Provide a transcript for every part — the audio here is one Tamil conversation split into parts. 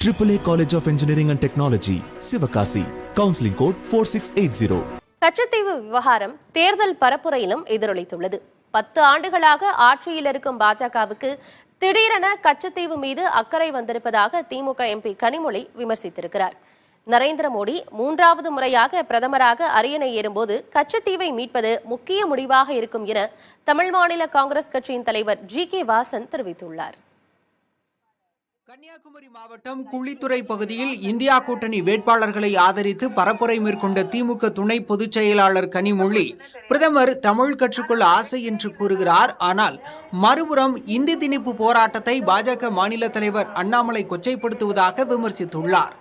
AAA College of Engineering and Technology, Sivakasi. Counseling code 4680. Katchatheevu விவகாரம் தேர்தல் பரப்புரையிலும் எதிரொலித்துள்ளது. 10 ஆண்டுகளாக ஆட்சியில் இருக்கும் பாஜகவுக்கு திடீரென கச்சத்தீவு மீது அக்கறை வந்திருப்பதாக திமுக எம்பி கனிமொழி விமர்சித்திருக்கிறார். நரேந்திர மோடி 3வது முறையாக பிரதமராக அரியணை ஏறும்போது கச்சத்தீவை மீட்பது முக்கிய முடிவாக இருக்கும் என தமிழ் மாநில காங்கிரஸ் கட்சியின் தலைவர் ஜி.கே. வாசன் தெரிவித்துள்ளார். கன்னியாகுமரி மாவட்டம் குழித்துறை பகுதியில் இந்தியா கூட்டணி வேட்பாளர்களை ஆதரித்து பரப்புரை மேற்கொண்ட திமுக துணை பொதுச் செயலாளர் கனிமொழி, பிரதமர் தமிழ் கற்றுக்கொள்ள ஆசை என்று கூறுகிறார். ஆனால் மறுபுறம் இந்தி திணிப்பு போராட்டத்தை பாஜக மாநில தலைவர் அண்ணாமலை கொச்சைப்படுத்துவதாக விமர்சித்துள்ளார்.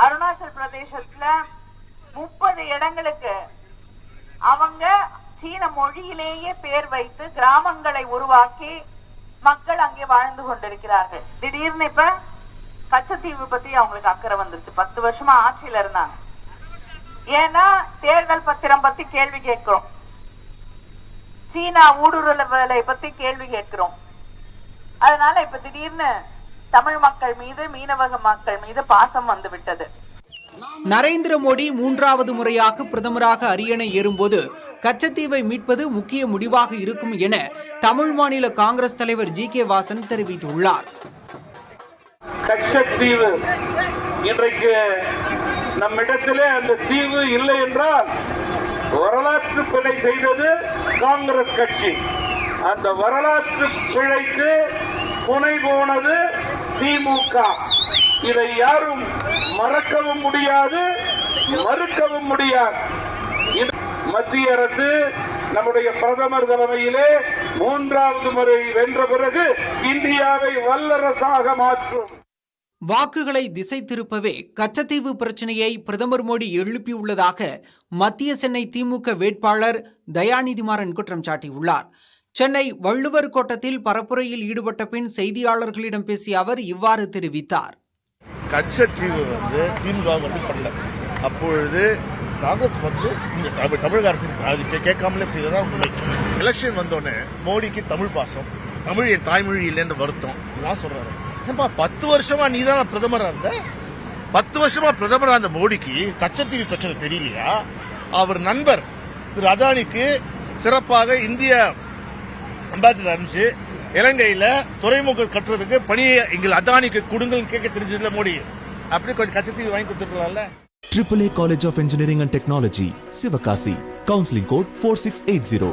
அருணாச்சல் பிரதேசத்துல 30 இடங்களுக்கு அவங்க சீன மொழியிலேயே பேர் வைத்து கிராமங்களை உருவாக்கி மக்கள் அங்கே வாழ்ந்து கொண்டிருக்கிறார்கள். திடீர்னு இப்ப கச்சத்தீவு பத்தி அவங்களுக்கு அக்கறை வந்துருச்சு. 10 வருஷமா ஆட்சியில இருந்தாங்க. ஏன்னா தேர்தல் பத்திரம் பத்தி கேள்வி கேட்கிறோம், சீனா ஊடுருவலை பத்தி கேள்வி கேட்கிறோம். அதனால இப்ப திடீர்னு தமிழ் மக்கள் மீது, மீனவ மக்கள் மீது பாசம் வந்து விட்டது. நரேந்திர மோடி 3வது முறையாக பிரதமராக அரியணை ஏறும்போது கச்சத்தீவை மீட்பது முக்கிய முடிவாக இருக்கும் என தமிழ் மாநில காங்கிரஸ் தலைவர் ஜி.கே. வாசன் தெரிவித்துள்ளார். கச்சத்தீவு இன்றைக்கு நம்மிடத்திலே அந்த தீவு இல்லை என்றால் வரலாற்று பிழை செய்தது காங்கிரஸ் கட்சி. அந்த வரலாற்று பிழைக்கு துணை போனது திமுக. இதை யாரும் மறக்கவும் முடியாது, மறுக்கவும் முடியாது. மத்திய அரசு நம்முடைய பிரதமர் தலைமையிலே 3வது முறை வென்ற பிறகு இந்தியாவை வல்லரசாக மாற்றும். வாக்குகளை திசை திருப்பவே கச்சத்தீவு பிரச்சனையை பிரதமர் மோடி எழுப்பியுள்ளதாக மத்திய சென்னை திமுக வேட்பாளர் தயாநிதிமாறன் குற்றம் சாட்டியுள்ளார். சென்னை வள்ளுவர் கோட்டத்தில் பரப்புரையில் ஈடுபட்ட பின் செய்தியாளர்களிடம் பேசிய அவர் இவ்வாறு தெரிவித்தார். கச்சத்தீவு திமுக பண்ணல, அப்பொழுது காங்கிரஸ் இந்த தமிழக அரசு கேட்காமலே செய்ததா உண்மை. எலெக்ஷன் வந்தோடனே மோடிக்கு தமிழ் பாசம், தமிழ் என் தாய்மொழி இல்லைன்ற வருத்தம் நான் சொல்றேன். 10 வருஷமா நீ தான் பிரதமரா இருந்த, 10 வருஷமா பிரதமரா இருந்த மோடிக்கு கச்சத்தீவு பிரச்சனை தெரியலையா? அவர் நண்பர் திரு அதானிக்கு சிறப்பாக இந்திய அம்பாசிடர் அனுப்பிச்சு இலங்கையில துறைமுகம் கட்டுறதுக்கு பணியை எங்கள் அதானிக்கு கொடுங்கன்னு கேட்க தெரிஞ்சதுல மோடி. அப்படி கொஞ்சம் கச்சத்தீவு வாங்கி கொடுத்துருக்கலாம்ல. AAA College of Engineering and Technology, Sivakasi. Counseling code 4680.